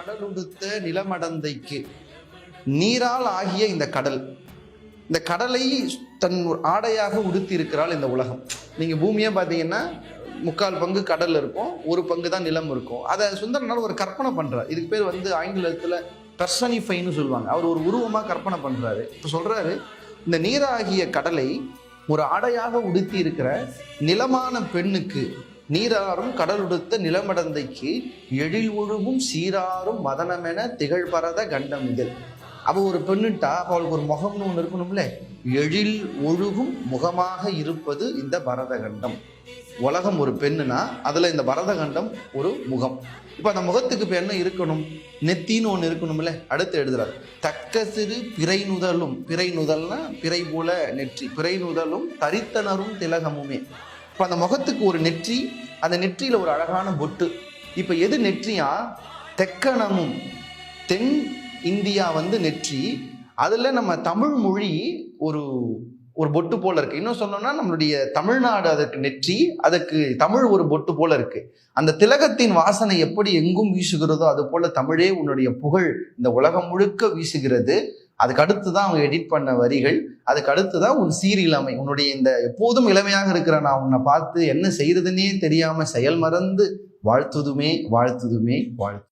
கடலுடுத்த நிலமடந்தைக்கு நீரால் ஆகிய இந்த கடலை தன் ஆடையாக உடுத்தி இருக்கிறாள் இந்த உலகம். நீங்க பூமியே பார்த்தீங்கன்னா 3/4 பங்கு கடல் இருக்கும், 1 பங்கு தான் நிலம் இருக்கும். அதை சுந்தரனார் ஒரு கற்பனை பண்றார். இதுக்கு பேர் ஆங்கிலத்துல பெர்சனிஃபைன்னு சொல்லுவாங்க. அவர் ஒரு உருவமா கற்பனை பண்றாரு. இப்ப சொல்றாரு, இந்த நீராகிய கடலை ஒரு ஆடையாக உடுத்தி இருக்கிற நிலமான பெண்ணுக்கு, நீராறும் கடலுடுத்த நிலமடந்தைக்கு எழில் ஒழுகும் சீராறும் மதனமென திகழ்பரத கண்டம் இதழ். அவள் ஒரு பெண்ணுட்டா அவளுக்கு ஒரு முகம்னு ஒன்று இருக்கணும்ல. எழில் ஒழுகும் முகமாக இருப்பது இந்த பரதகண்டம். உலகம் ஒரு பெண்ணுனா அதுல இந்த பரதகண்டம் ஒரு முகம். இப்ப அந்த முகத்துக்கு இப்ப என்ன இருக்கணும்? நெத்தின்னு ஒன்று இருக்கணும்ல. அடுத்து எழுதுறாரு, தக்க சிறு பிறை நுதல்னா பிறை போல நெற்றி, பிறை நுதலும் தரித்தனரும் திலகமுமே. இப்ப அந்த முகத்துக்கு ஒரு நெற்றி, அந்த நெற்றியில ஒரு அழகான பொட்டு. இப்ப எது நெற்றியா? தெக்கணமும், தென் இந்தியா நெற்றி. அதுல நம்ம தமிழ் மொழி ஒரு பொட்டு போல இருக்கு. இன்னும் சொன்னோம்னா நம்மளுடைய தமிழ்நாடு அதற்கு நெற்றி, அதற்கு தமிழ் ஒரு பொட்டு போல இருக்கு. அந்த திலகத்தின் வாசனை எப்படி எங்கும் வீசுகிறதோ அது போல தமிழே உன்னுடைய புகழ் இந்த உலகம் முழுக்க வீசுகிறது. அதுக்கு அடுத்துதான் அவங்க எடிட் பண்ண வரிகள். அதுக்கு அடுத்துதான் உன் சீரிழமை, உன்னுடைய இந்த எப்போதும் இளமையாக இருக்கிற நான் உன்னை பார்த்து என்ன செய்யறதுன்னே தெரியாம செயல் மறந்து வாழ்த்துதுமே வாழ்த்துதுமே வாழ்த்து.